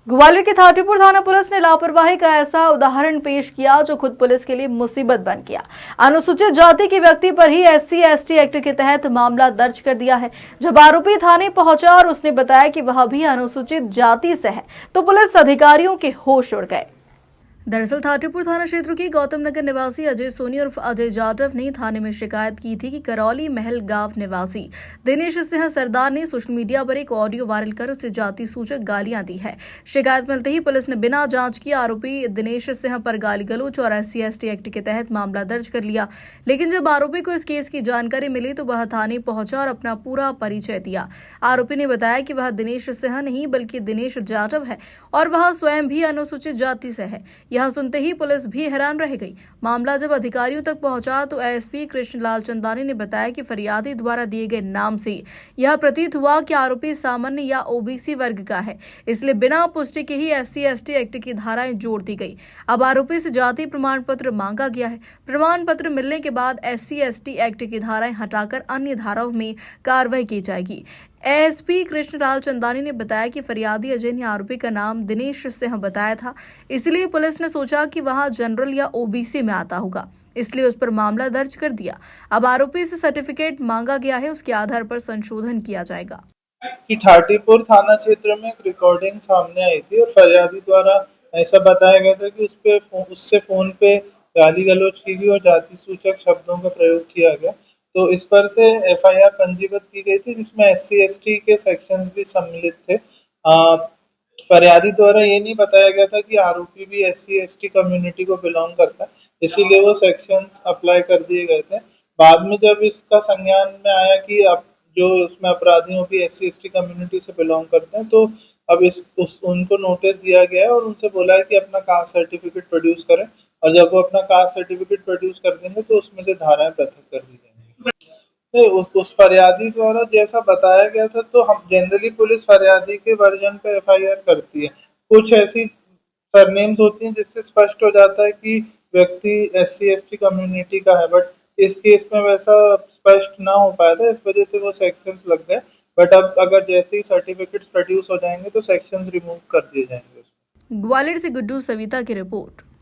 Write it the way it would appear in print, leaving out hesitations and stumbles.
ग्वालियर के थाटीपुर थाना पुलिस ने लापरवाही का ऐसा उदाहरण पेश किया जो खुद पुलिस के लिए मुसीबत बन गया। अनुसूचित जाति के व्यक्ति पर ही SC/ST एक्ट के तहत मामला दर्ज कर दिया है। जब आरोपी थाने पहुंचा और उसने बताया कि वह भी अनुसूचित जाति से है तो पुलिस अधिकारियों के होश उड़ गए। दरअसल थाटीपुर थाना क्षेत्र के गौतम नगर निवासी अजय सोनी और अजय जाटव ने थाने में शिकायत की थी कि करौली महल गांव निवासी दिनेश सिंह सरदार ने सोशल मीडिया पर एक ऑडियो वायरल कर उसे जाति सूचक गालियां दी है। शिकायत मिलते ही पुलिस ने बिना जांच किए आरोपी दिनेश सिंह पर गाली गलौज और SC/ST एक्ट के तहत मामला दर्ज कर लिया। लेकिन जब आरोपी को इस केस की जानकारी मिली तो वह थाने पहुंचा और अपना पूरा परिचय दिया। आरोपी ने बताया कि वह दिनेश सिंह नहीं बल्कि दिनेश जाटव है और वह स्वयं भी अनुसूचित जाति से है। यह सुनते ही पुलिस भी हैरान रह गई। मामला जब अधिकारियों तक पहुंचा तो ASP कृष्णलाल चंदानी ने बताया कि फरियादी द्वारा दिए गए नाम से यह प्रतीत हुआ कि आरोपी सामान्य या OBC वर्ग का है, इसलिए बिना पुष्टि के ही SC/ST एक्ट की धाराएं जोड़ दी गई। अब आरोपी से जाति प्रमाण पत्र मांगा गया है। प्रमाण पत्र मिलने के बाद SC/ST एक्ट की धाराएं हटाकर अन्य धाराओं में कार्रवाई की जाएगी। ASP कृष्णलाल चंदानी ने बताया कि फरियादी अजय ने आरोपी का नाम दिनेश सिंह बताया था, इसलिए पुलिस ने सोचा कि वहां जनरल या OBC में आता होगा, इसलिए उस पर मामला दर्ज कर दिया। अब आरोपी से सर्टिफिकेट मांगा गया है, उसके आधार पर संशोधन किया जाएगा। कि ठाटीपुर थाना क्षेत्र में एक रिकॉर्डिंग सामने आई थी और फरियादी द्वारा ऐसा बताया गया था कि उससे फोन पे गाली गलौज की गई और जाति सूचक शब्दों का प्रयोग किया गया। तो इस पर से FIR पंजीबद्ध की गई थी जिसमें SC/ST के सेक्शंस भी सम्मिलित थे। फरियादी द्वारा ये नहीं बताया गया था कि आरोपी भी SC/ST कम्युनिटी को बिलोंग करता है, इसीलिए वो सेक्शंस अप्लाई कर दिए गए थे। बाद में जब इसका संज्ञान में आया कि अब जो उसमें अपराधी हो भी SC/ST कम्युनिटी से बिलोंग करते हैं, तो अब उनको नोटिस दिया गया है और उनसे बोला है कि अपना कास्ट सर्टिफिकेट प्रोड्यूस करें, और जब वो अपना कास्ट सर्टिफिकेट प्रोड्यूस कर देंगे तो उसमें से धाराएं पृथक कर दी जाएंगी। तो उस फरियादी द्वारा जैसा बताया गया था, तो हम जनरली पुलिस फरियादी के वर्जन पे FIR करती है। कुछ ऐसी सरनेम्स होती हैं जिससे स्पष्ट हो जाता है कि व्यक्ति SC/ST कम्युनिटी का है, बट इस केस में वैसा स्पष्ट ना हो पाया था, इस वजह से वो सेक्शंस लग गए। बट अब अगर जैसे ही सर्टिफिकेट्स प्रोड्यूस हो जाएंगे तो सेक्शंस रिमूव कर दिए जाएंगे। ग्वालियर से गुड्डू सविता की रिपोर्ट।